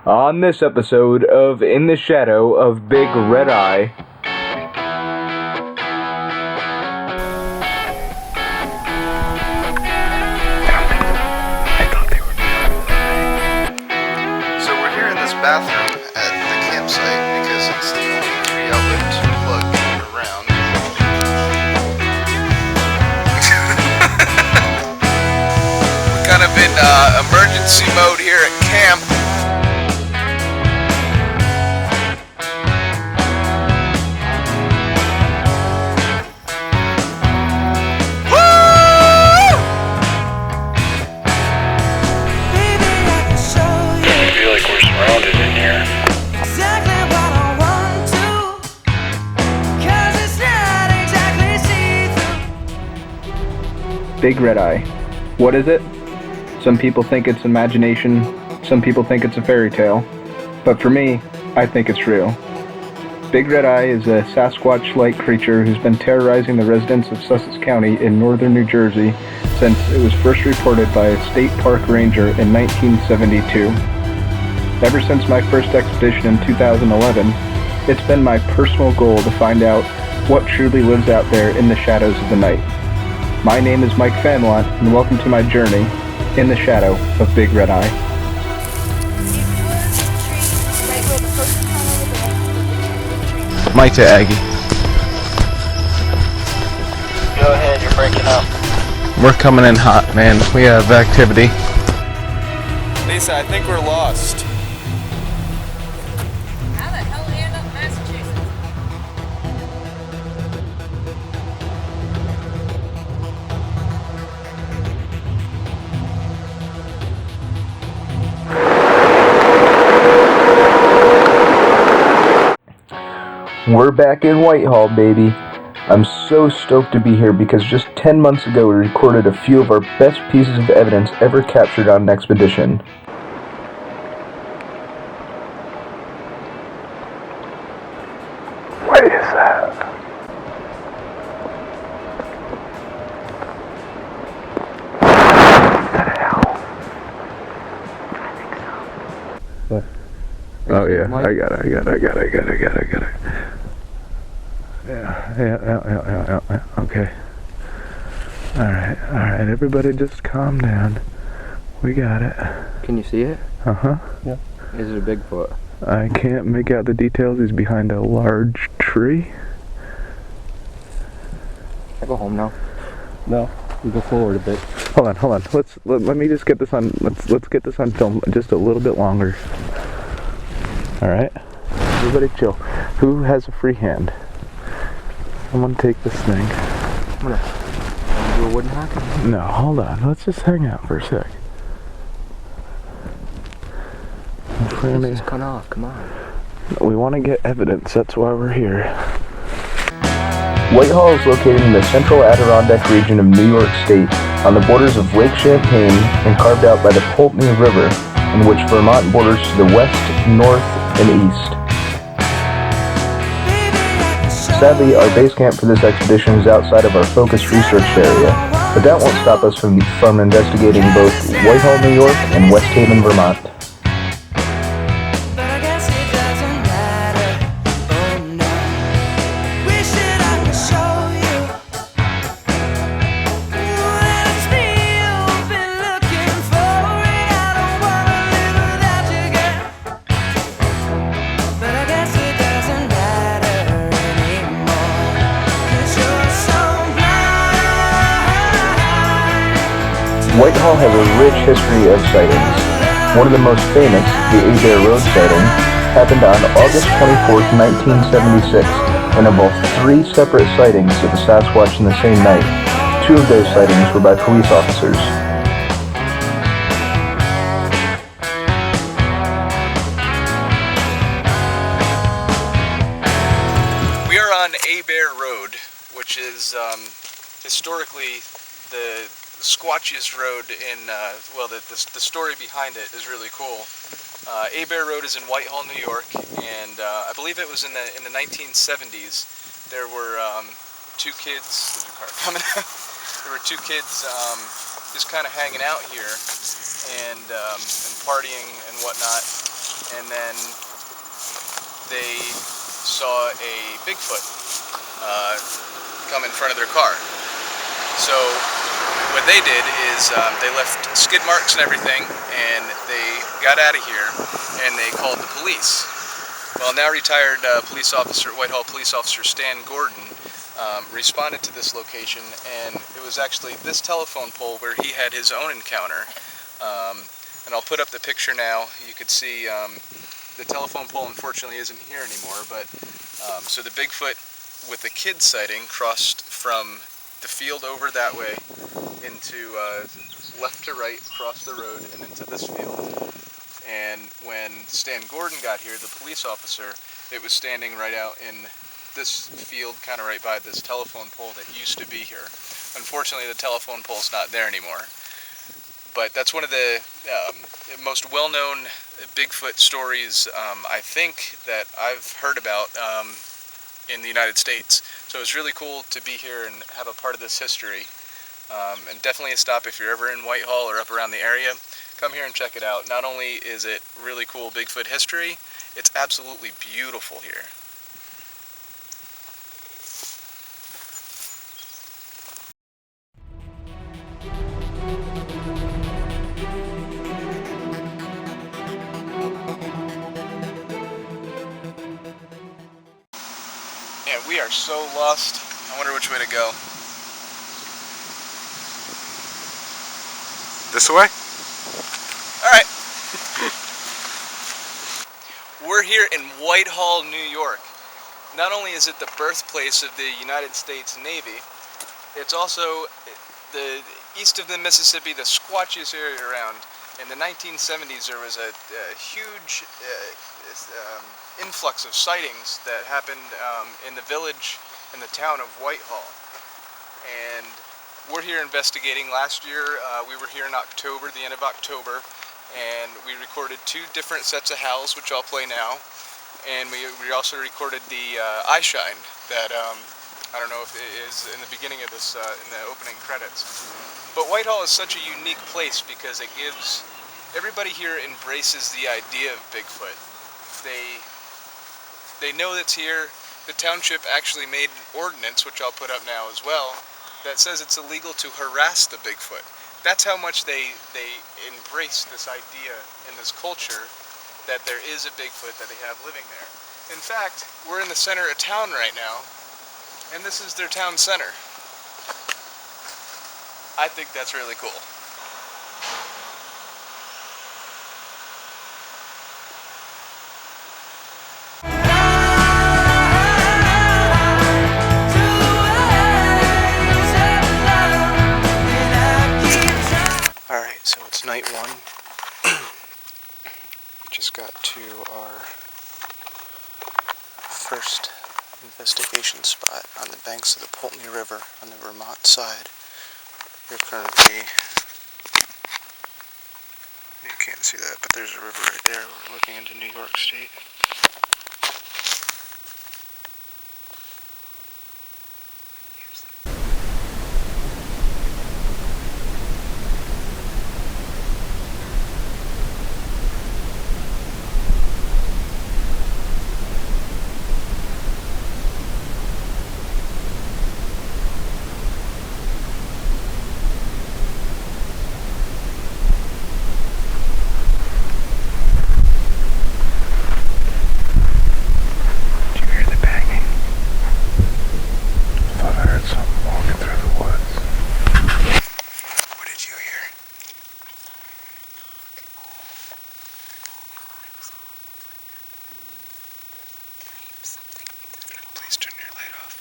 On this episode of In the Shadow of Big Red Eye. So we're here in this bathroom at the campsite because it's the only free outlet plug around. We're kind of in emergency mode here at camp. Big Red Eye. What is it? Some people think it's imagination, some people think it's a fairy tale, but for me, I think it's real. Big Red Eye is a Sasquatch-like creature who's been terrorizing the residents of Sussex County in northern New Jersey since it was first reported by a state park ranger in 1972. Ever since my first expedition in 2011, it's been my personal goal to find out what truly lives out there in the shadows of the night. My name is Mike Familant, and welcome to my journey in the shadow of Big Red Eye. Mike to Aggie. Go ahead, you're breaking up. We're coming in hot, man. We have activity. Lisa, I think we're lost. How the hell did we end up in Massachusetts? We're back in Whitehall, baby. I'm so stoked to be here because just 10 months ago we recorded a few of our best pieces of evidence ever captured on an expedition. What is that? What the hell? What? Oh yeah, I got it. Yeah, okay. Alright, everybody just calm down. We got it. Can you see it? Uh-huh. Yeah. Is it a Bigfoot? I can't make out the details. He's behind a large tree. I go home now. No, we go forward a bit. Hold on. Let me just get this on, let's get this on film just a little bit longer. Alright? Everybody chill. Who has a free hand? I'm gonna take this thing. I'm gonna do a wooden hack? No, hold on. Let's just hang out for a sec. Just cut off, come on. We want to get evidence, that's why we're here. Whitehall is located in the central Adirondack region of New York State, on the borders of Lake Champlain and carved out by the Poultney River, in which Vermont borders to the west, north, and east. Sadly, our base camp for this expedition is outside of our focused research area, but that won't stop us from investigating both Whitehall, New York, and West Haven, Vermont. Whitehall has a rich history of sightings. One of the most famous, the Abair Road sighting, happened on August 24, 1976, and involved 3 separate sightings of the Sasquatch in the same night. 2 of those sightings were by police officers. We are on Abair Road, which is historically the squatchiest road in, the story behind it is really cool. Abair Road is in Whitehall, New York, and I believe it was in the 1970s. There were 2 kids, there's a car coming out. There were 2 kids just kind of hanging out here and partying and whatnot. and then they saw a Bigfoot come in front of their car. So what they did is they left skid marks and everything, and they got out of here, and they called the police. Well, now retired Whitehall police officer Stan Gordon responded to this location, and it was actually this telephone pole where he had his own encounter. And I'll put up the picture now. You could see the telephone pole unfortunately isn't here anymore, but so the Bigfoot with the kid sighting crossed from the field over that way into left to right across the road and into this field. And when Stan Gordon got here, the police officer, it was standing right out in this field, kind of right by this telephone pole that used to be here. Unfortunately, the telephone pole's not there anymore. But that's one of the most well-known Bigfoot stories, I think, that I've heard about in the United States. So it's really cool to be here and have a part of this history. And definitely a stop if you're ever in Whitehall or up around the area. Come here and check it out. Not only is it really cool Bigfoot history, it's absolutely beautiful here. Yeah, we are so lost. I wonder which way to go. This way? Alright. We're here in Whitehall, New York. Not only is it the birthplace of the United States Navy, it's also the east of the Mississippi, the squatchiest area around. In the 1970s, there was a huge influx of sightings that happened in the village, in the town of Whitehall. And we're here investigating. Last year, we were here in October, the end of October, and we recorded 2 different sets of howls, which I'll play now. And we also recorded the eye shine that I don't know if it is in the beginning of this, in the opening credits. But Whitehall is such a unique place because it gives, everybody here embraces the idea of Bigfoot. They know it's here. The township actually made an ordinance, which I'll put up now as well, that says it's illegal to harass the Bigfoot. That's how much they embrace this idea and this culture that there is a Bigfoot that they have living there. In fact, we're in the center of town right now, and this is their town center. I think that's really cool. Alright, so it's night 1. We just got to our first investigation spot on the banks of the Pulteney River on the Vermont side. We're currently, you can't see that, but there's a river right there. We're looking into New York State. Please turn your light off.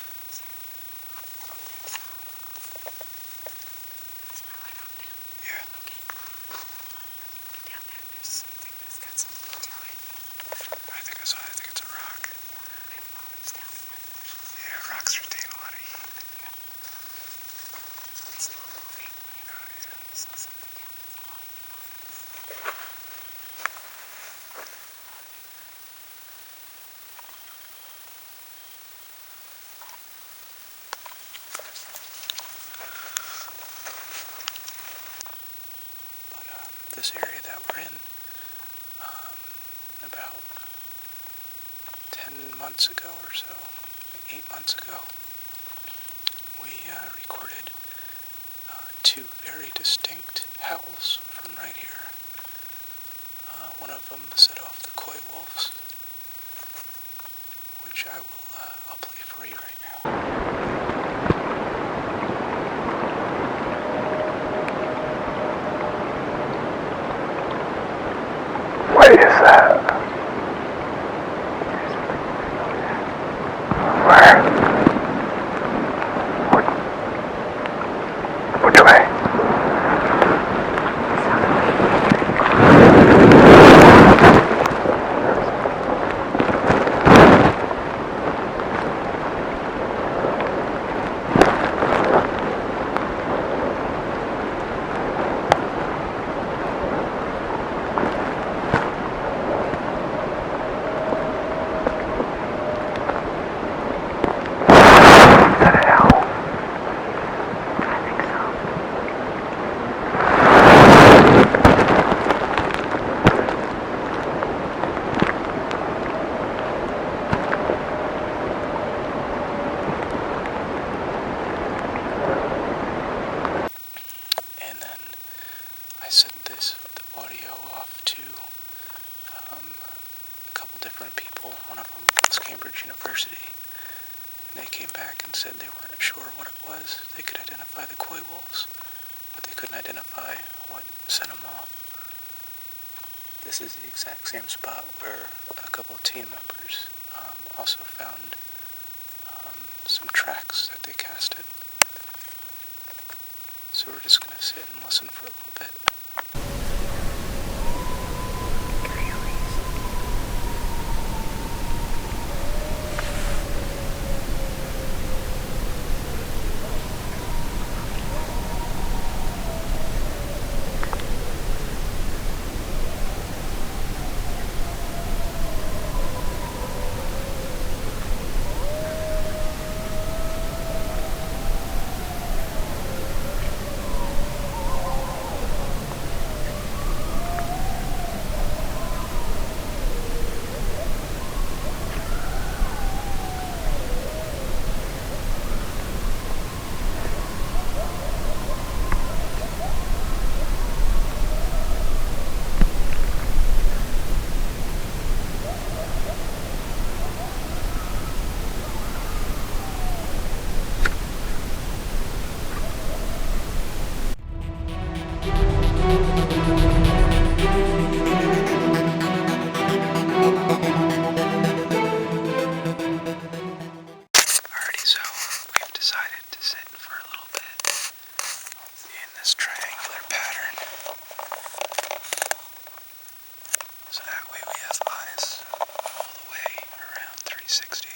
Is my light off now? Yeah. Okay. Get down there. There's something that's got something to it. I think it's a rock. It's down in my bushes. Yeah, rocks retain a lot of heat. It's not moving. So something down there. This area that we're in, about 10 months ago or so, 8 months ago, we recorded two very distinct howls from right here. One of them set off the coy wolves, which I'll play for you right now. What is that? Where? Which way? I sent the audio off to a couple different people. One of them was Cambridge University. And they came back and said they weren't sure what it was. They could identify the coy wolves, but they couldn't identify what set them off. This is the exact same spot where a couple of team members also found some tracks that they casted. So we're just going to sit and listen for a little bit. So that way we have eyes all the way around 360,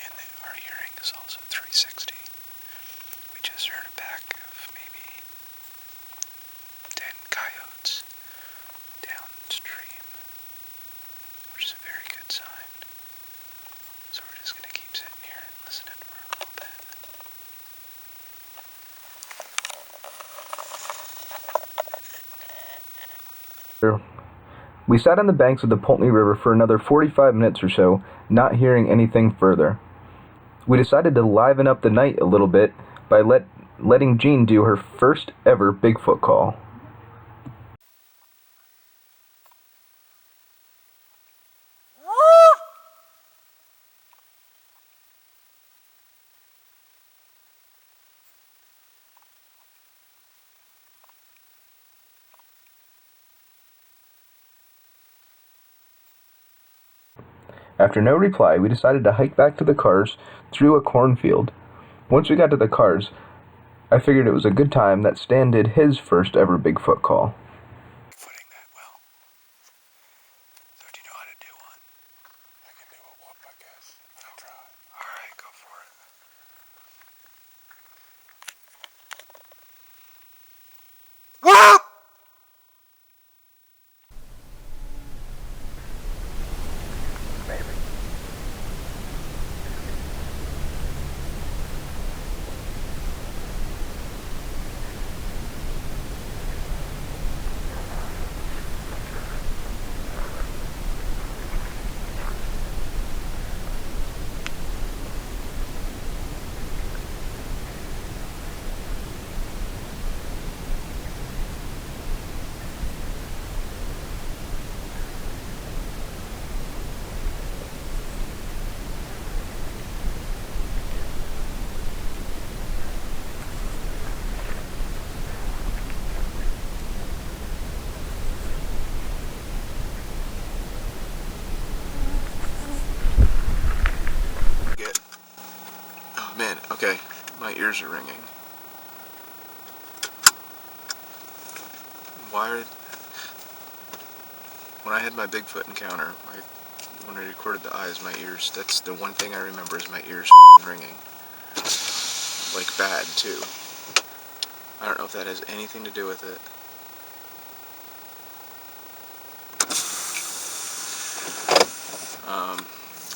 and our hearing is also 360. We just heard a pack of maybe 10 coyotes downstream, which is a very good sign. So we're just going to keep sitting here and listening for a little bit. We sat on the banks of the Poultney River for another 45 minutes or so, not hearing anything further. We decided to liven up the night a little bit by letting Jean do her first ever Bigfoot call. After no reply, we decided to hike back to the cars through a cornfield. Once we got to the cars, I figured it was a good time that Stan did his first ever Bigfoot call. Footing that well. So do you know how to do one? I can do a whoop, I guess. I'll try. Alright, go for it. Whoop! Man, okay, my ears are ringing. When I had my Bigfoot encounter, when I recorded the eyes, my ears, that's the one thing I remember is my ears ringing. Like bad, too. I don't know if that has anything to do with it.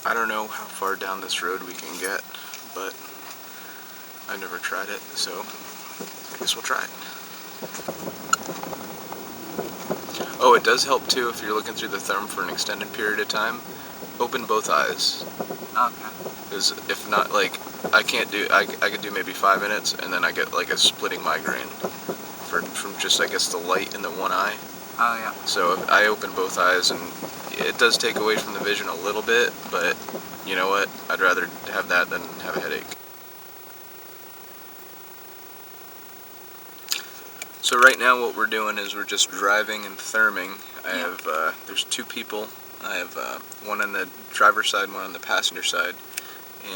I don't know how far down this road we can get, but I've never tried it, so I guess we'll try it. Oh, it does help too if you're looking through the therm for an extended period of time. Open both eyes. Okay. Because if not, like, I could do maybe 5 minutes and then I get like a splitting migraine from just, I guess, the light in the one eye. Oh, yeah. So if I open both eyes, and it does take away from the vision a little bit, but you know what? I'd rather have that than have a headache. So right now what we're doing is we're just driving and therming. I have, there's 2 people. I have one on the driver's side, one on the passenger side.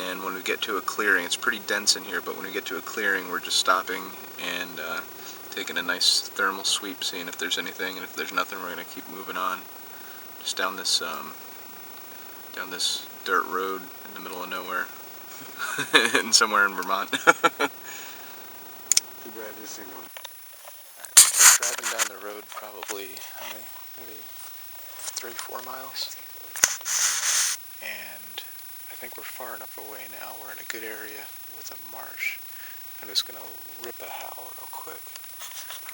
And when we get to a clearing, it's pretty dense in here, but when we get to a clearing, we're just stopping and taking a nice thermal sweep, seeing if there's anything, and if there's nothing, we're going to keep moving on. Just down this dirt road in the middle of nowhere, and somewhere in Vermont. Too bad this ain't on. Driving down the road probably, maybe 3-4 miles. And I think we're far enough away now. We're in a good area with a marsh. I'm just going to rip a howl real quick.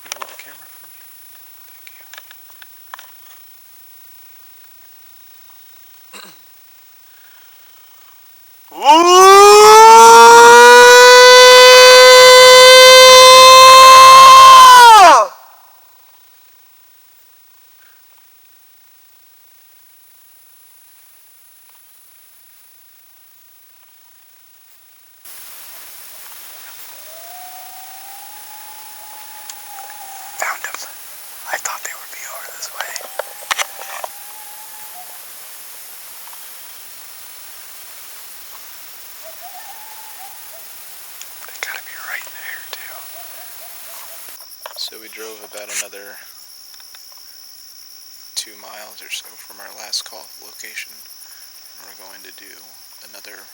Can you hold the camera for me? Thank you. Found them. I thought they would be over this way. They gotta be right there, too. So we drove about another 2 miles or so from our last call location. And we're going to do another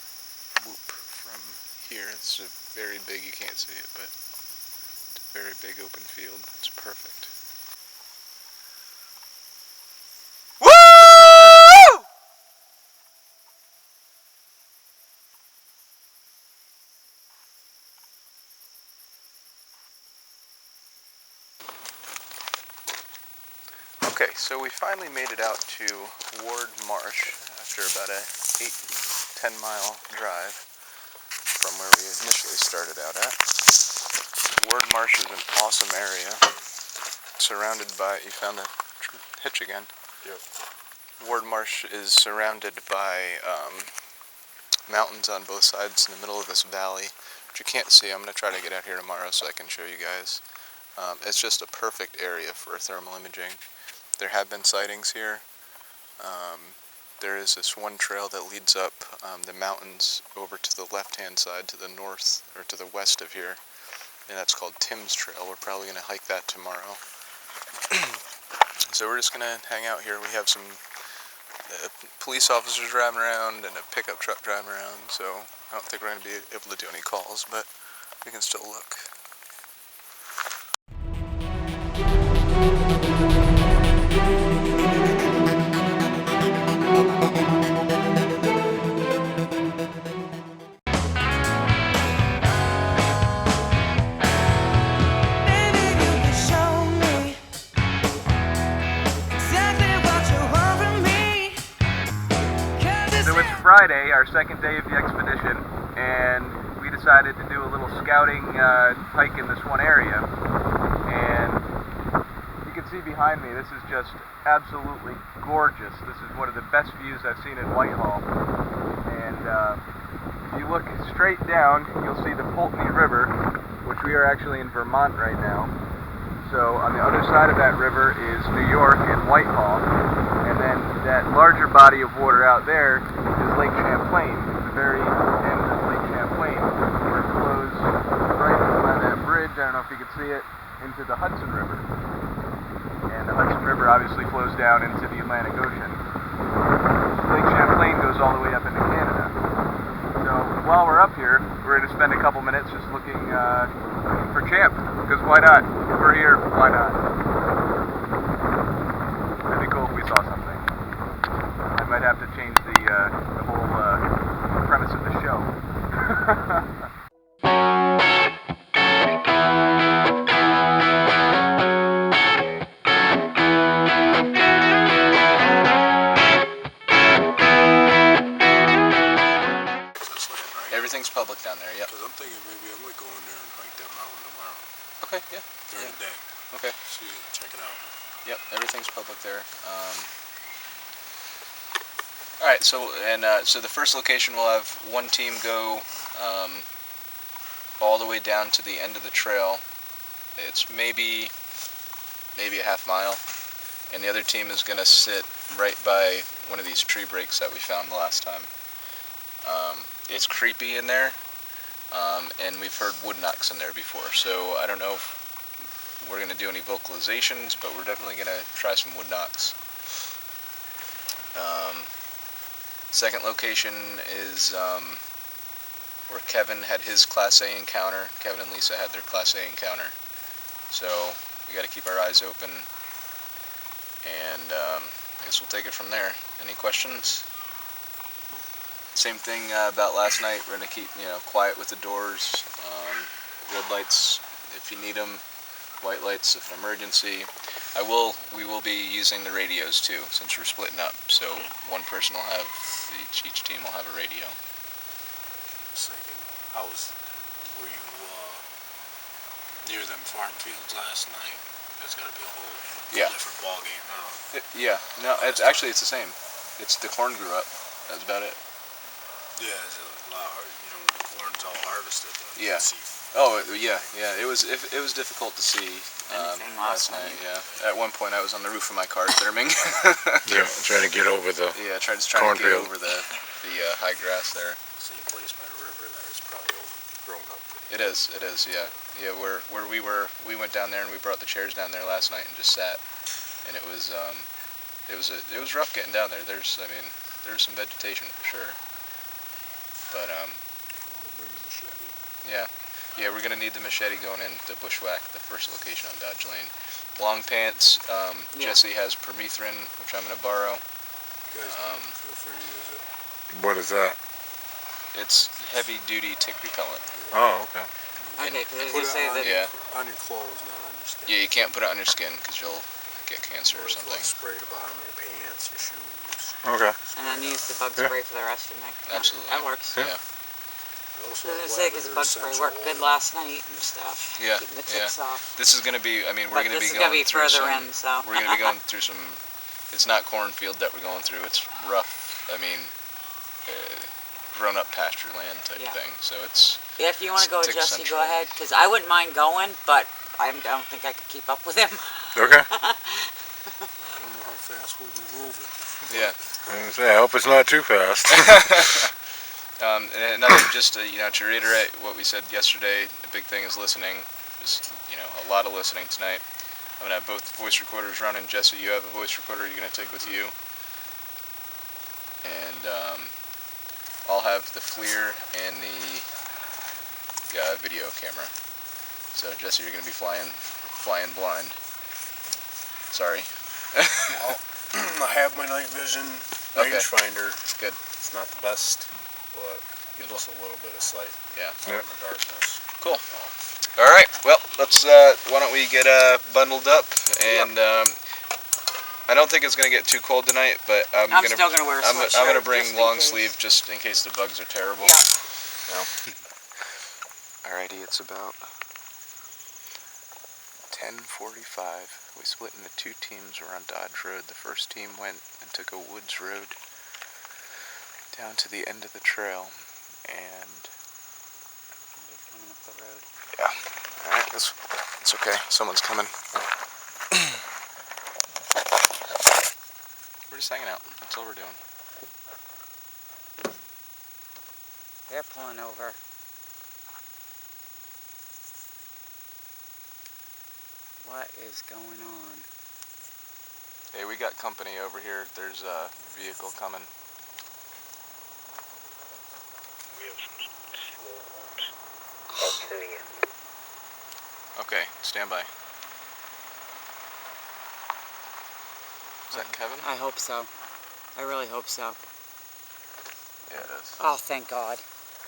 whoop from here. It's a very big, you can't see it, but it's a very big open field. It's perfect. Woo! Okay, so we finally made it out to Ward Marsh after about a 8-10 mile drive from where we initially started out at. Ward Marsh is an awesome area, surrounded by, you found the hitch again? Yep. Ward Marsh is surrounded by mountains on both sides in the middle of this valley, which you can't see. I'm going to try to get out here tomorrow so I can show you guys. It's just a perfect area for thermal imaging. There have been sightings here. There is this one trail that leads up the mountains over to the left-hand side, to the north, or to the west of here, and that's called Tim's Trail. We're probably going to hike that tomorrow. So we're just going to hang out here. We have some police officers driving around and a pickup truck driving around, so I don't think we're going to be able to do any calls, but we can still look. Friday, our second day of the expedition, and we decided to do a little scouting hike in this one area. And you can see behind me, this is just absolutely gorgeous. This is one of the best views I've seen in Whitehall. And if you look straight down, you'll see the Pulteney River, which we are actually in Vermont right now. So on the other side of that river is New York and Whitehall. And then that larger body of water out there is Lake Champlain, the very end of Lake Champlain. know if you could see it, into the Hudson River. And the Hudson River obviously flows down into the Atlantic Ocean. Lake Champlain goes all the way up into Canada. So while we're up here, we're going to spend a couple minutes just looking for Champ, because why not? If we're here, why not? It'd be cool if we saw something. I might have to change the whole premise of the show. Everything's public down there, yep. Because I'm thinking maybe I might go in there and hike that mountain tomorrow. Okay, yeah. During the day. Okay. See, check it out. Yep, everything's public there. Alright, so so the first location we'll have one team go all the way down to the end of the trail. It's maybe a half mile. And the other team is going to sit right by one of these tree breaks that we found the last time. It's creepy in there, and we've heard wood knocks in there before, so I don't know if we're going to do any vocalizations, but we're definitely going to try some wood knocks. Second location is where Kevin had his Class A encounter. Kevin and Lisa had their Class A encounter, so we got to keep our eyes open, and I guess we'll take it from there. Any questions? Same thing about last night. We're going to keep, quiet with the doors. Red lights if you need them. White lights if an emergency. We will be using the radios too, since we're splitting up. So one person will have, each team will have a radio. I was thinking, were you near them farm fields last night? There's got to be a whole different ball game now. No, it's the same. It's the corn grew up. That's about it. Yeah, it's a lot hard, when the corn's all harvested. Yeah. Oh, yeah. It was difficult to see last night. Yeah. At one point, I was on the roof of my car therming. Yeah, trying to get over the trying to get over the high grass there. Same place by the river there. It's probably grown up. It is. Yeah. Yeah. Where we went down there and we brought the chairs down there last night and just sat, and it was rough getting down there. There's some vegetation for sure. But I'll bring the machete. Yeah, we're gonna need the machete going in the bushwhack, the first location on Dodge Lane. Long pants. Jesse has permethrin, which I'm gonna borrow. You guys feel free to use it. What is that? It's heavy duty tick repellent. Oh, okay. Okay, because Put you say that. on your clothes, not on your skin. Yeah, you can't put it on your skin because you'll get cancer or something. Spray the bottom of your pants, your shoes. Okay. And then use the bug spray for the rest of the night. Absolutely. That works. Yeah. I was gonna say, because the bug spray worked good last night and stuff. Yeah. Keeping the ticks off. This is gonna be. We're But gonna this be is going gonna be through further some. in, so. We're gonna be going through some. It's not cornfield that we're going through. It's rough. Grown-up pasture land type thing. So it's. Yeah, if you want to go with tick Jesse, central. go ahead, because I wouldn't mind going, but I don't think I could keep up with him. Okay. I don't know how fast we'll be moving. Yeah. I hope it's not too fast. And another, just to reiterate what we said yesterday, the big thing is listening. Just a lot of listening tonight. I'm gonna have both voice recorders running. Jesse, you have a voice recorder you're gonna take with you, and I'll have the FLIR and the video camera. So Jesse, you're gonna be flying blind. Sorry. I have my night vision rangefinder. Good. It's not the best, but gives us a little bit of sight. Yeah. Out in the darkness. Cool. All right. Well, let's. Why don't we get bundled up? And I don't think it's gonna get too cold tonight, but I'm still gonna wear a sweatshirt. I'm gonna bring just in long case. sleeve just in case the bugs are terrible. Yeah. Alrighty, it's about 10:45. We split into two teams. We're on Dodge Road. The first team went and took a woods road down to the end of the trail, and Coming up the road. yeah. All right, it's okay. Someone's coming. We're just hanging out. That's all we're doing. They're pulling over. What is going on? Hey, we got company over here. There's a vehicle coming. We have some slow whoops out further. Okay, stand by. Is that Kevin? I hope so. I really hope so. Yeah, it is. Oh, thank God.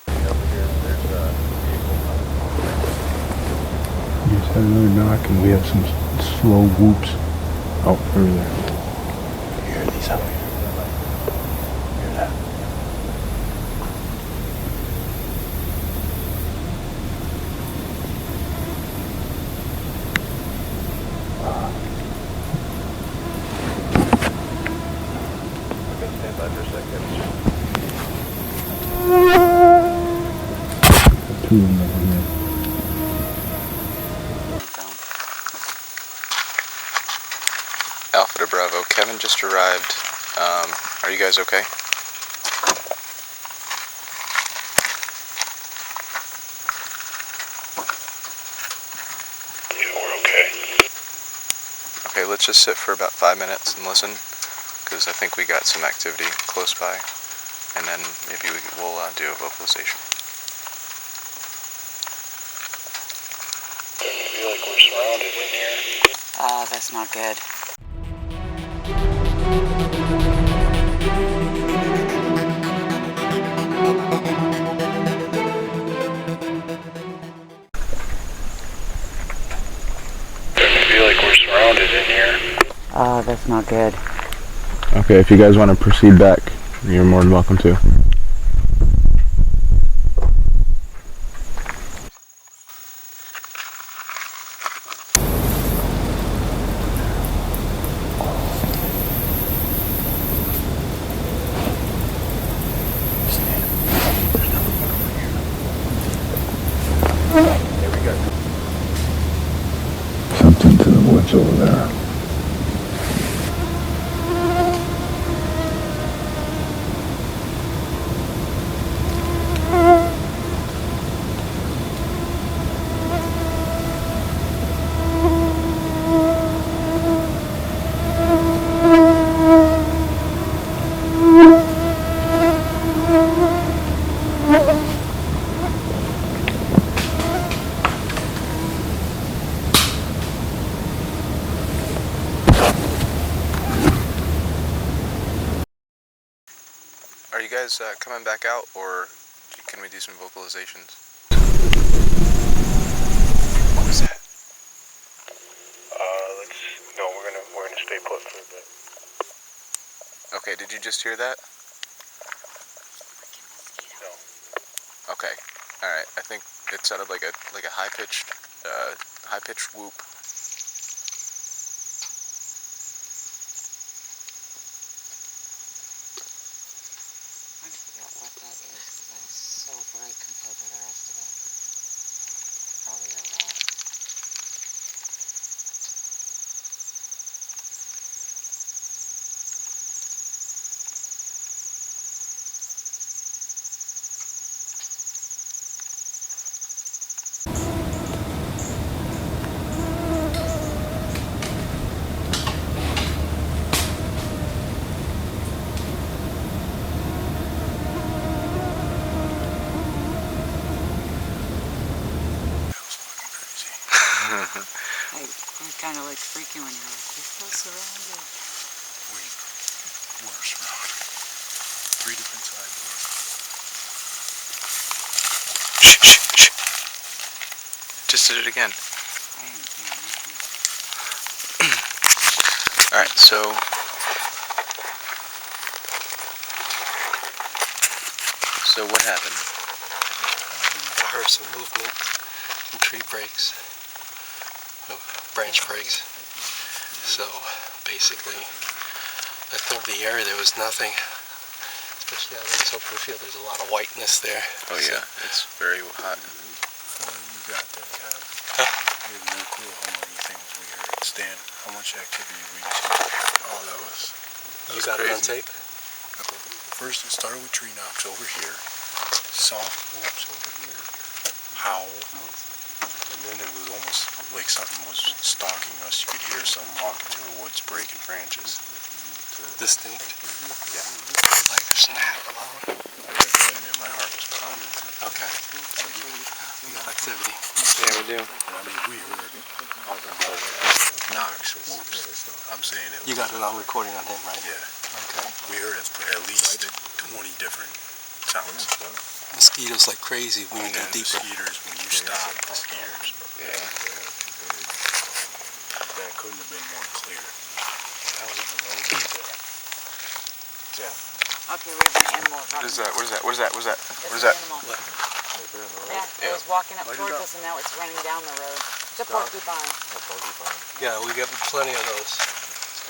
Over here, there's a vehicle coming. You just had another knock and we have some slow whoops out further. You hear these out here? Hear that? Okay, stand by for a second. Two of them over here. Alpha to Bravo. Kevin just arrived. Are you guys okay? Yeah, we're okay. Okay, let's just sit for about 5 minutes and listen, because I think we got some activity close by, and then maybe we'll do a vocalization. I feel like we're surrounded in here. Oh, that's not good. I feel like we're surrounded in here. Oh, that's not good. Okay, if you guys want to proceed back, you're more than welcome to. Something's in the woods over there. Are you guys coming back out, or can we do some vocalizations? What was that? We're gonna stay put for a bit. Okay, did you just hear that? No. Okay, all right. I think it sounded like a high pitched whoop. I forgot what that is because that is so bright compared to the rest of it. Probably a lot. I kind of like freaking when you're like, we're so surrounded. We're surrounded. 3 different sides of us. Shh, shh, shh. Just did it again. I ain't hearing nothing. All right, so what happened? I heard some movement, some tree breaks, branch breaks. So basically, I think the area there was nothing, especially out in this open field. There's a lot of whiteness there. Oh yeah, it's very hot. You got that, Kev. Huh? We have no clue how many things we heard. Stan, how much activity we see? Oh, that was You got it on crazy. tape? First, it started with tree knocks over here, soft whoops over here, howl, and then it was almost like something was stalking us. You could hear something walking through the woods, breaking branches. Distinct? Yeah. Like a snap alone? I got feeling in my heart was pounding. Okay. So we got activity. Yeah, we do. And I mean, we heard knocks, whoops. I'm saying it. You got it on recording on him, right? Yeah. Okay. We heard at least 20 different sounds. Mosquitoes like crazy when you And go the deeper. skeeters, when you stop, the skeeters. Yeah. That couldn't have been more clear. That was in the road right there. Yeah. Okay, we have an animal. What is that? What is that? What is that? What is that? What is It's an that? animal. What? Yeah, it was walking up towards us and now it's running down the road. It's a porcupine. Yeah, we got plenty of those.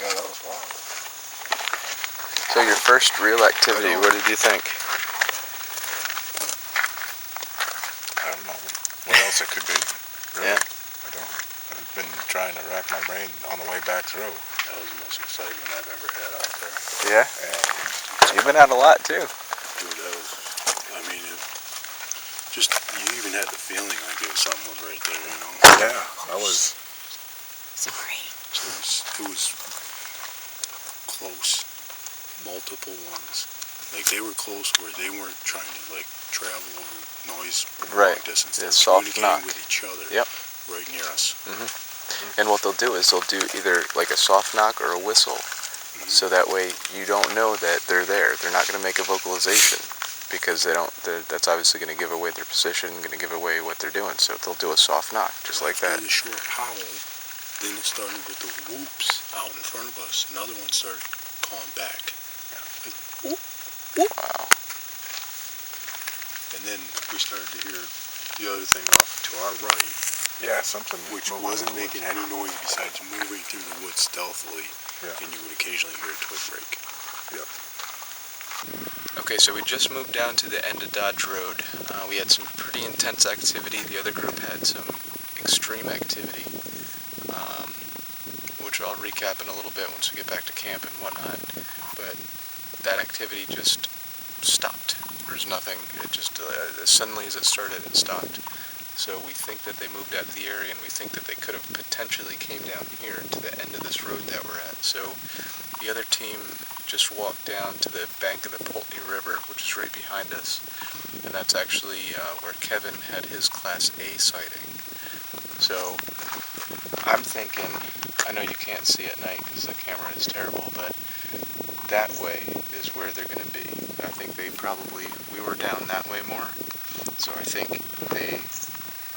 Yeah, that was wild. So your first real activity, what did you think? I don't know what else it could be. Really. Yeah. I don't. I've been trying to rack my brain on the way back through. That was the most excitement I've ever had out there. Yeah? You've been out a lot too. Dude, that was, I mean, you even had the feeling like something was right there, you know? Yeah, I was. Sorry. It was close, multiple ones. Like they were close where they weren't trying to like travel over noise Right. long distance. They Yeah, were soft communicating knock. with each other. Yep. Right near us. And what they'll do is they'll do either like a soft knock or a whistle. So that way you don't know that they're there. They're not going to make a vocalization because that's obviously going to give away their position, going to give away what they're doing. So they'll do a soft knock, just like that. After the short howl, then it started with the whoops out in front of us. Another one started calling back. Like, whoop, whoop. Wow. And then we started to hear the other thing off to our right, Yeah, something. which moving wasn't in the woods. making any noise besides moving through the woods stealthily, Yeah. and you would occasionally hear a twig break. Yep. Okay, so we just moved down to the end of Dodge Road. We had some pretty intense activity. The other group had some extreme activity, which I'll recap in a little bit once we get back to camp and whatnot. But that activity just stopped. There's nothing. It just, as suddenly as it started, it stopped. So we think that they moved out of the area, and we think that they could have potentially came down here to the end of this road that we're at. So the other team just walked down to the bank of the Pulteney River, which is right behind us, and that's actually where Kevin had his Class A sighting. So I'm thinking, I know you can't see at night because the camera is terrible, but that way is where they're going to be. I think we were down that way more, so I think they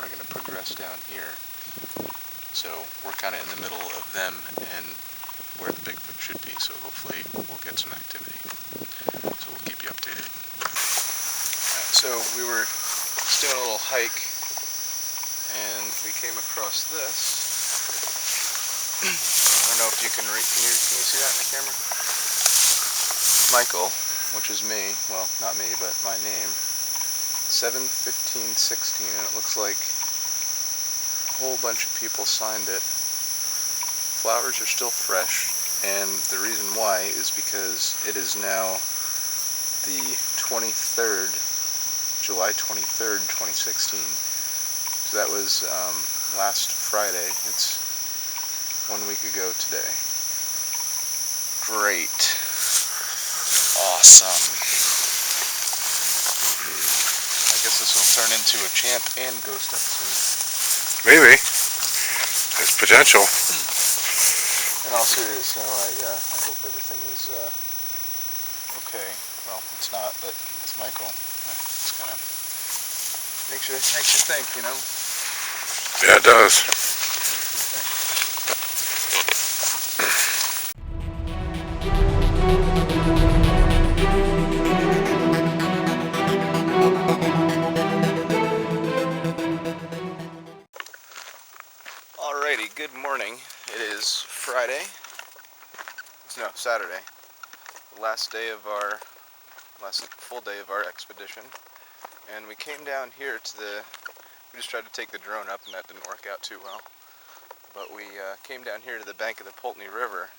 are going to progress down here. So we're kind of in the middle of them and where the Bigfoot should be, so hopefully we'll get some activity. So we'll keep you updated. So we were just doing a little hike, and we came across this. I don't know if you can can you see that in the camera? Michael, which is me, well, not me, but my name, 7/15/16, and it looks like a whole bunch of people signed it. Flowers are still fresh, and the reason why is because it is now the 23rd, July 23rd, 2016. So that was last Friday. It's 1 week ago today. Great. Awesome. I guess this will turn into a champ and ghost episode. Maybe. There's potential. In all seriousness, I hope everything is okay. Well, it's not, but it's Michael. It's kind of makes you think, you know. Yeah, it does. Alrighty, good morning. It is Friday. No, Saturday. The last full day of our expedition. And we came down here we just tried to take the drone up, and that didn't work out too well. But we came down here to the bank of the Pulteney River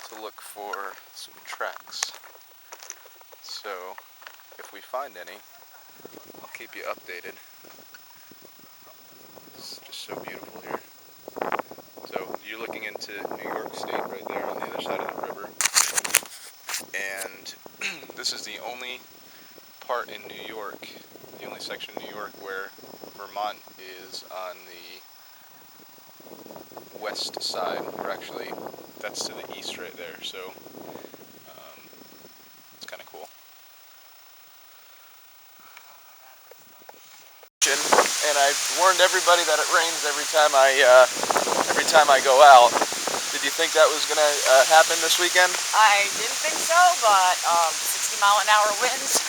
to look for some tracks. So, if we find any, I'll keep you updated. Just so beautiful here. So you're looking into New York State right there on the other side of the river. And this is the only part in New York, the only section in New York where Vermont is on the west side, or actually that's to the east right there, so it's kind of cool. And I warned everybody that it rains every time I go out. Did you think that was gonna happen this weekend? I didn't think so, but 60-mile-an-hour winds.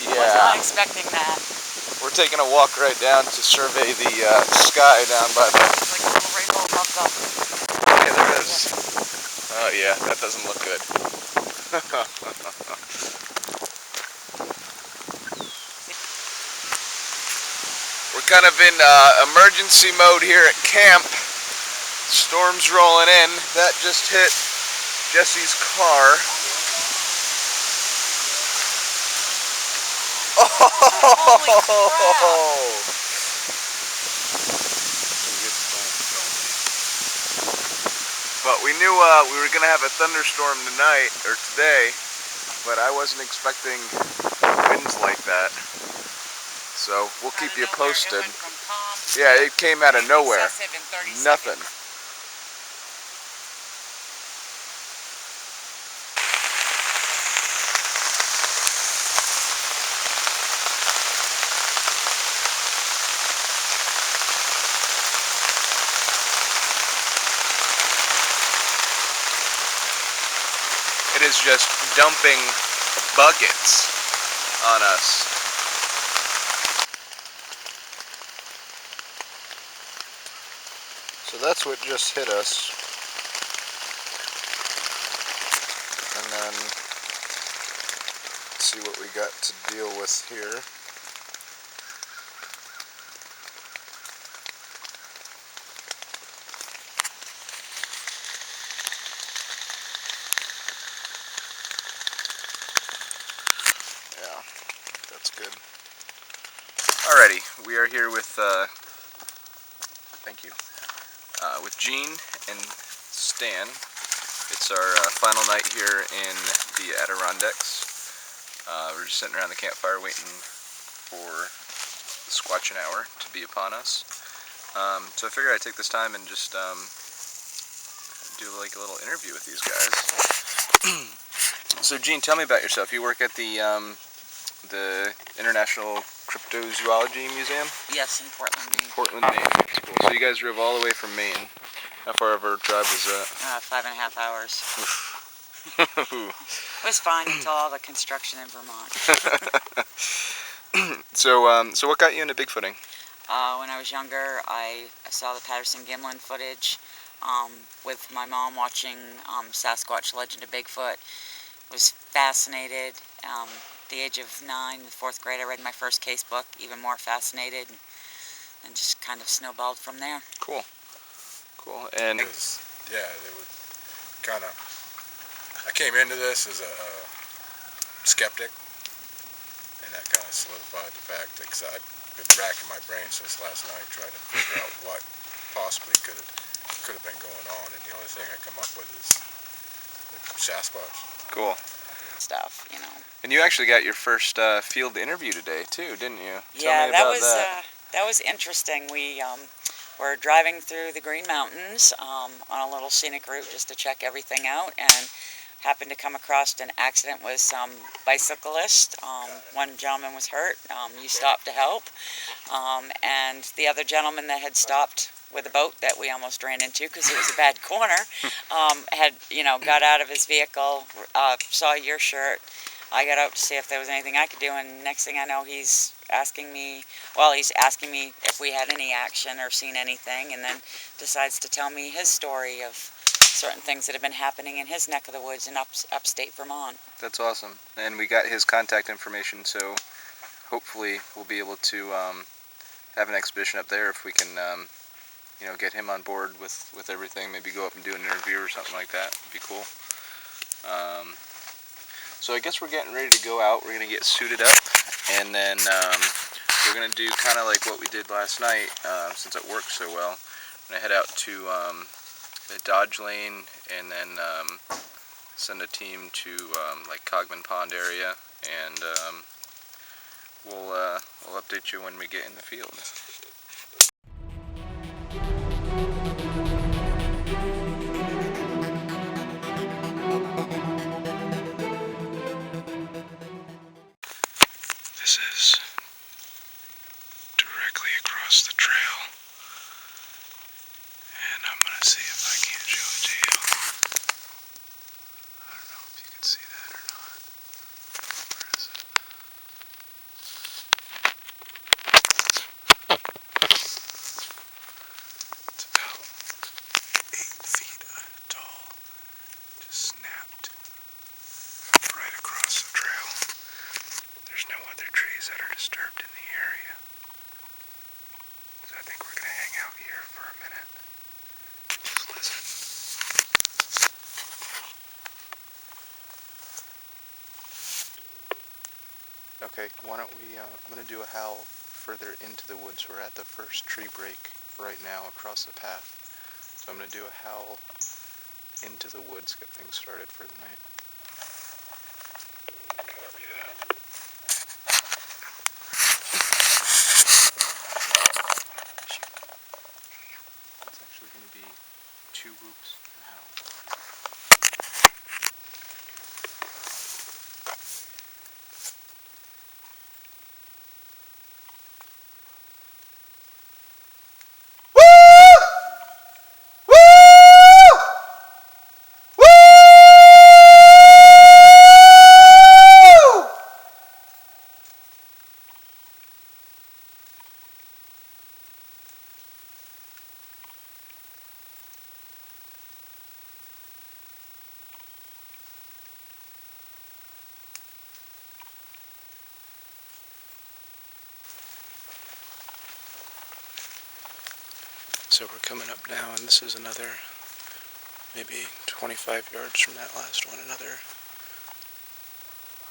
Yeah. Was not expecting that. We're taking a walk right down to survey the sky down by the... It's like a little rainbow above them. Yeah, there is. Oh yeah, that doesn't look good. We're kind of in emergency mode here at camp. Storm's rolling in. That just hit Jesse's car. Oh! But we knew we were going to have a thunderstorm tonight, or today, but I wasn't expecting winds like that. So we'll keep you posted. Yeah, it came out of nowhere. Nothing. It is just dumping buckets on us. So that's what just hit us. And then let's see what we got to deal with here. Yeah, that's good. Alrighty, we are here with thank you. With Gene and Stan. It's our final night here in the Adirondacks. We're just sitting around the campfire waiting for the squatching hour to be upon us. So I figured I'd take this time and just do like a little interview with these guys. So Gene, tell me about yourself. You work at the International Cryptozoology Museum? Yes, in Portland, Maine. Portland, Maine. That's cool. So you guys drove all the way from Maine. How far of our drive was that? 5.5 hours. It was fine until all the construction in Vermont. So what got you into Bigfooting? When I was younger, I saw the Patterson-Gimlin footage with my mom watching Sasquatch Legend of Bigfoot. I was fascinated. At the age of 9, in the 4th grade, I read my first case book, even more fascinated, and just kind of snowballed from there. Cool. Cool. And yeah, they would kind of. I came into this as a skeptic, and that kind of solidified the fact that I've been racking my brain since last night trying to figure out what possibly could have been going on, and the only thing I come up with is Sasquatch. cool. Stuff, you know. And you actually got your first field interview today too, didn't you? Yeah, Tell me about that was interesting. We were driving through the Green Mountains on a little scenic route just to check everything out, and happened to come across an accident with some bicyclists. One gentleman was hurt. You stopped to help, and the other gentleman that had stopped with a boat that we almost ran into because it was a bad corner, had, got out of his vehicle, saw your shirt. I got out to see if there was anything I could do, and next thing I know, he's asking me if we had any action or seen anything, and then decides to tell me his story of certain things that have been happening in his neck of the woods in upstate Vermont. That's awesome. And we got his contact information, so hopefully we'll be able to have an expedition up there if we can get him on board with everything. Maybe go up and do an interview or something like that. It'd be cool. So I guess we're getting ready to go out. We're going to get suited up, and then we're gonna do kind of like what we did last night, since it worked so well. I'm gonna head out to the Dodge Lane and then send a team to like Cogman Pond area, and we'll update you when we get in the field. This is directly across the trail, and I'm gonna see if I can show it to you. I don't know if you can see that or not. Where is it? It's about 8 feet tall. Just snapped right across the trail. There's no other trees that are disturbed in the area. So I think we're gonna hang out here for a minute. Just listen. Okay, why don't we, I'm gonna do a howl further into the woods. We're at the first tree break right now across the path. So I'm gonna do a howl into the woods, get things started for the night. Copy that. It's actually gonna be 2 whoops and a howl. So we're coming up now, and this is another, maybe 25 yards from that last one, another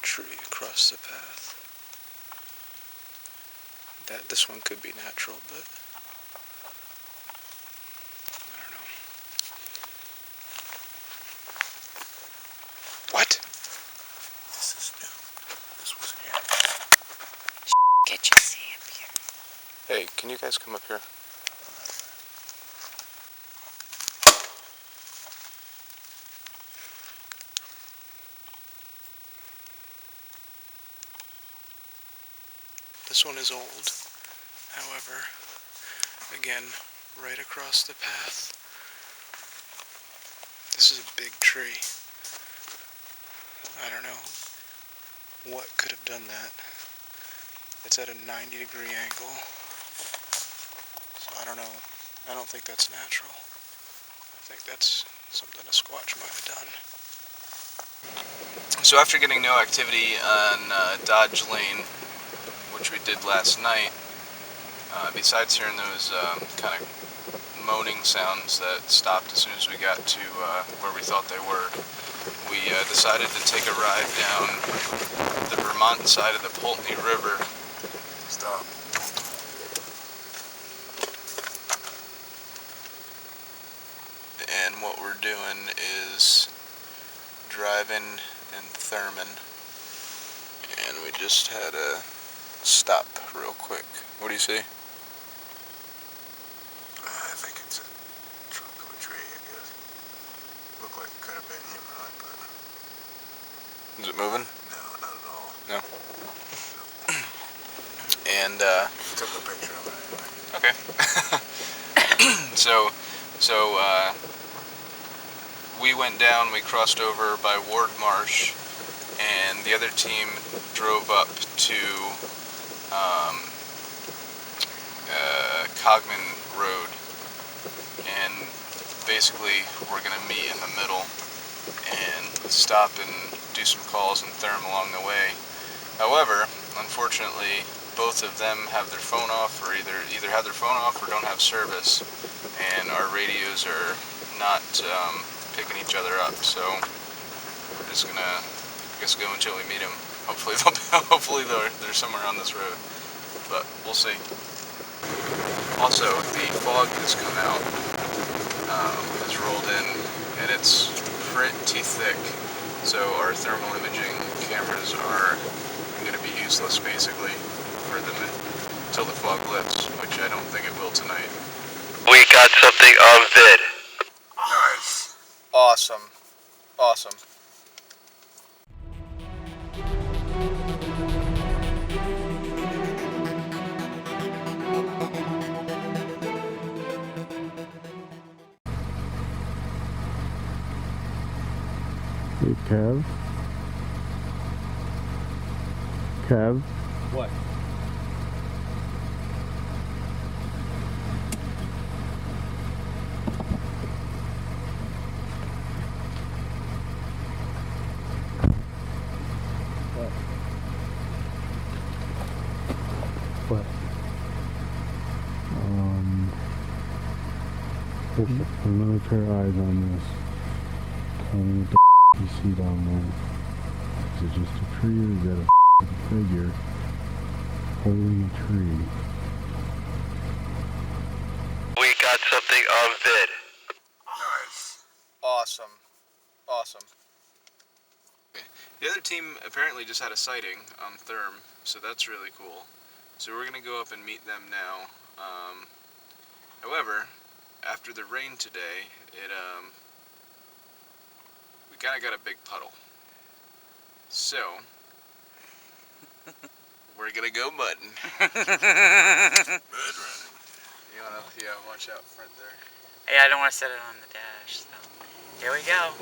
tree across the path. This one could be natural, but I don't know. What? This is new. This wasn't here. Get Jesse up here. Hey, can you guys come up here? This one is old, however, again, right across the path. This is a big tree. I don't know what could have done that. It's at a 90-degree angle, so I don't know. I don't think that's natural. I think that's something a Squatch might have done. So after getting no activity on Dodge Lane, which we did last night, besides hearing those kind of moaning sounds that stopped as soon as we got to where we thought they were, we decided to take a ride down the Vermont side of the Pulteney River. Stop. And what we're doing is driving in Thurman, and we just had a stop real quick. What do you see? I think it's a trunk of a tree, I guess. Looked like it could have been him, right? But Is it moving? no, not at all. No. And Took a picture of it anyway. okay. So we went down, we crossed over by Ward Marsh, and the other team drove up to Cogman Road, and basically we're going to meet in the middle and stop and do some calls and Thurman along the way. However, unfortunately, both of them have their phone off, or either have their phone off or don't have service, and our radios are not picking each other up. So we're just gonna, I guess, go until we meet them. Hopefully they're somewhere on this road. but we'll see. Also, the fog has come out, has rolled in, and it's pretty thick, so our thermal imaging cameras are going to be useless basically for them until the fog lifts, which I don't think it will tonight. We got something on vid. Nice. Awesome. Awesome. Hey, Kev? Kev? What? What? I'm gonna pair eyes on this. Tell me what the you see down there. Is it just a tree or is that a figure holding a tree? We got something on vid. Nice. Awesome. Awesome. Okay. The other team apparently just had a sighting on Therm, so that's really cool. So we're gonna go up and meet them now. However, after the rain today, we kind of got a big puddle. So we're gonna go mudding. You wanna, watch out front there. Yeah, I don't want to set it on the dash, so here we go.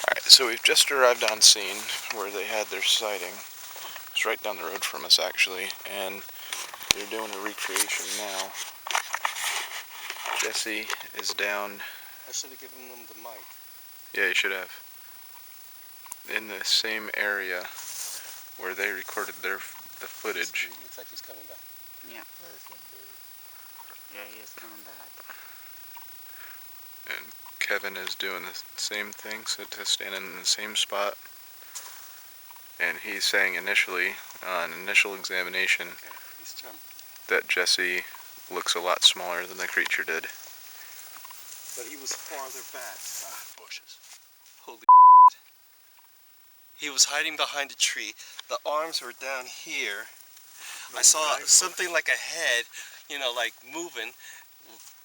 Alright, so we've just arrived on scene where they had their sighting. It's right down the road from us actually, and they're doing a recreation now. Jesse is down. I should have given them the mic. Yeah, you should have. In the same area where they recorded the footage. It looks like he's coming back. Yeah. Yeah, he is coming back. And Kevin is doing the same thing, so to stand in the same spot. And he's saying initially, on initial examination, that Jesse looks a lot smaller than the creature did. But he was farther back. Bushes. Holy He was hiding behind a tree. The arms were down here. I saw something like a head, like moving.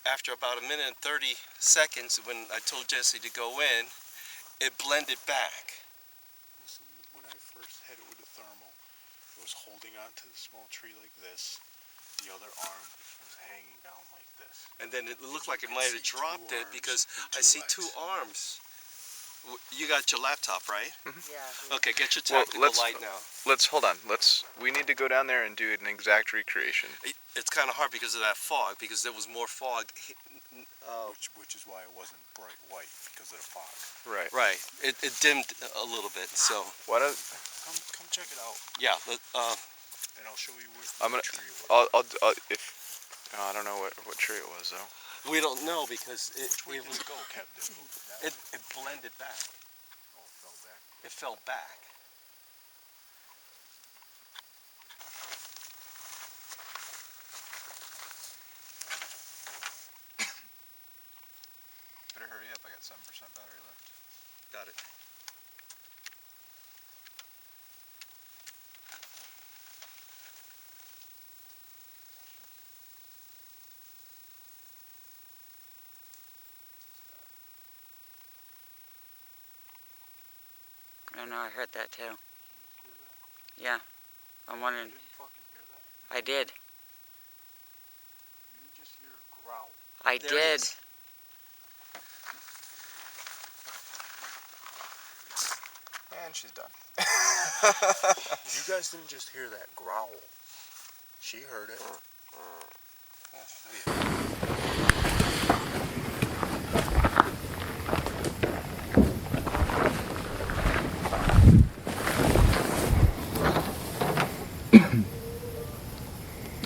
After about a minute and 30 seconds, when I told Jesse to go in, it blended back. Listen, when I first hit it with the thermal, it was holding onto the small tree like this. The other arm was hanging down like this. And then it looked like it might have dropped it because I see two arms. You got your laptop, right? Yeah. Okay, get your Well, tactical light now. Hold on. We need to go down there and do an exact recreation. It's kind of hard because of that fog, because there was more fog. Which is why it wasn't bright white, because of the fog. Right. Right. It dimmed a little bit, so. Why don't Come check it out, Yeah. and I'll show you what tree it was. I don't know what tree it was though. We don't know because it Which way was did it go, Captain? it blended back. Oh, it fell back. It fell back. Better hurry up. I got 7% battery left. Got it. I don't know, I heard that too. Yeah. I'm wondering. You didn't fucking hear that? I did. You didn't just hear a growl. I There it did. is. And she's done. You guys didn't just hear that growl. She heard it.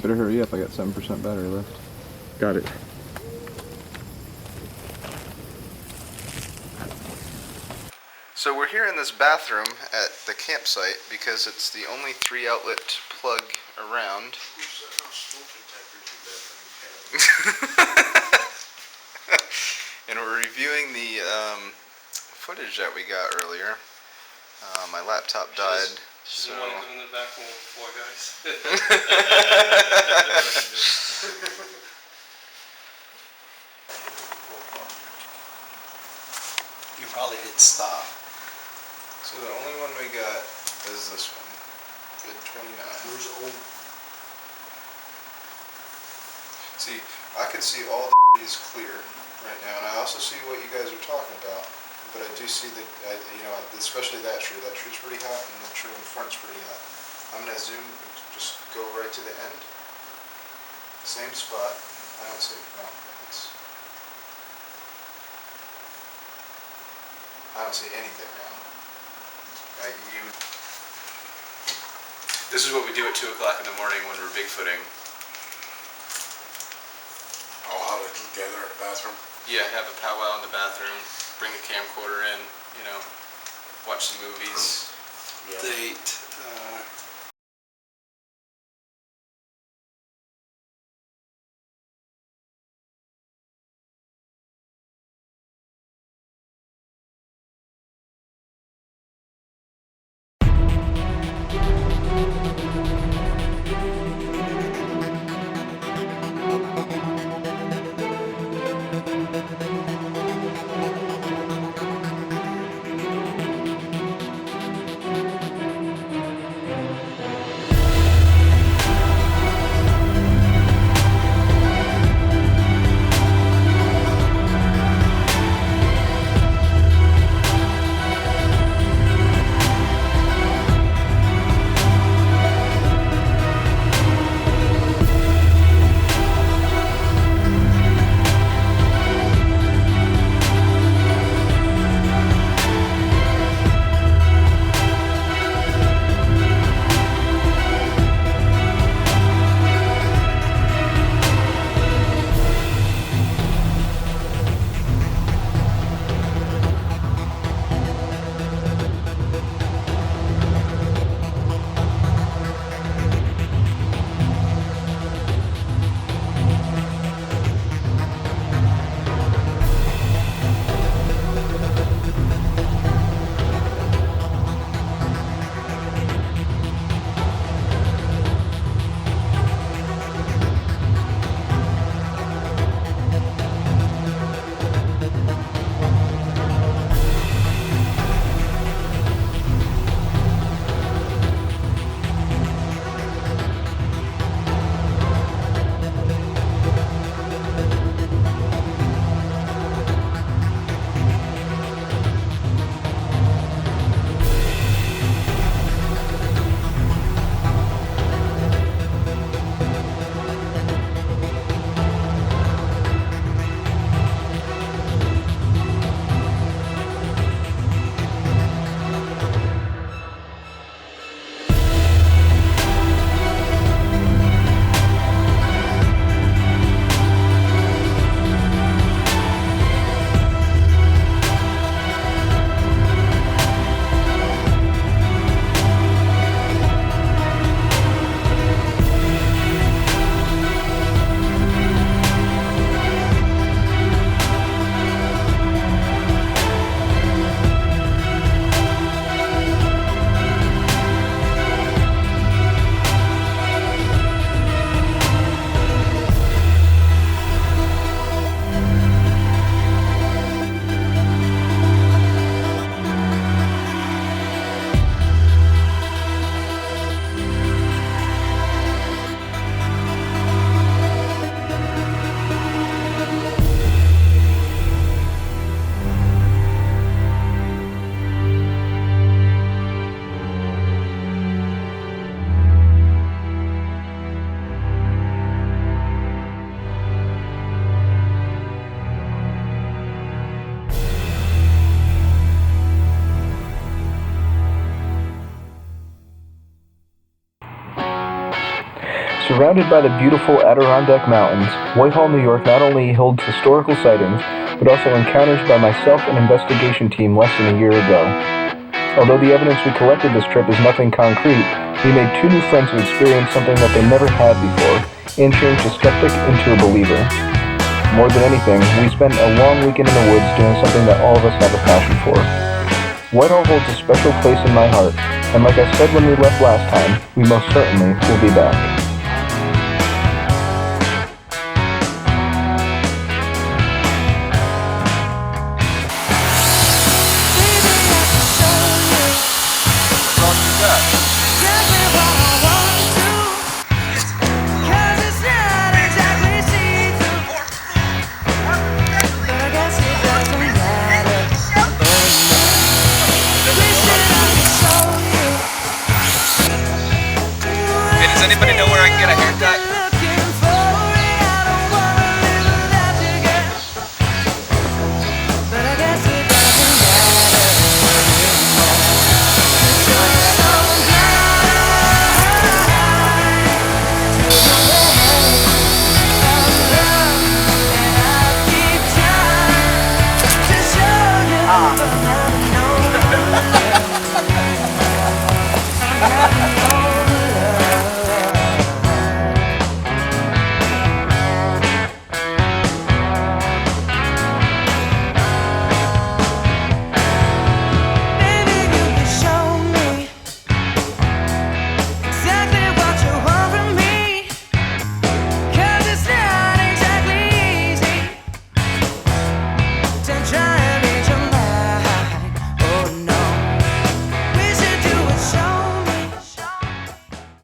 Better hurry up. I got 7% battery left. Got it. So we're here in this bathroom at the campsite because it's the only 3-outlet plug around. And we're reviewing the footage that we got earlier. My laptop died. She's the one in the bathroom with the 4 guys. You probably hit stop. So the only one we got is this one. Good 29. Where's old? See, I can see all the is clear right now, and I also see what you guys are talking about. But I do see that, you know, especially that tree. That tree's pretty hot, and the tree in front's pretty hot. I'm gonna zoom, just go right to the end. Same spot. I don't see I don't see anything now. This is what we do at 2 o'clock in the morning when we're bigfooting. All huddled together in the bathroom. Yeah, have a powwow in the bathroom, bring the camcorder in, you know, watch some movies. Yeah. Date. Surrounded by the beautiful Adirondack Mountains, Whitehall, New York not only holds historical sightings, but also encounters by myself and investigation team less than a year ago. Although the evidence we collected this trip is nothing concrete, we made 2 new friends who experienced something that they never had before, and changed a skeptic into a believer. More than anything, we spent a long weekend in the woods doing something that all of us have a passion for. Whitehall holds a special place in my heart, and like I said when we left last time, we most certainly will be back.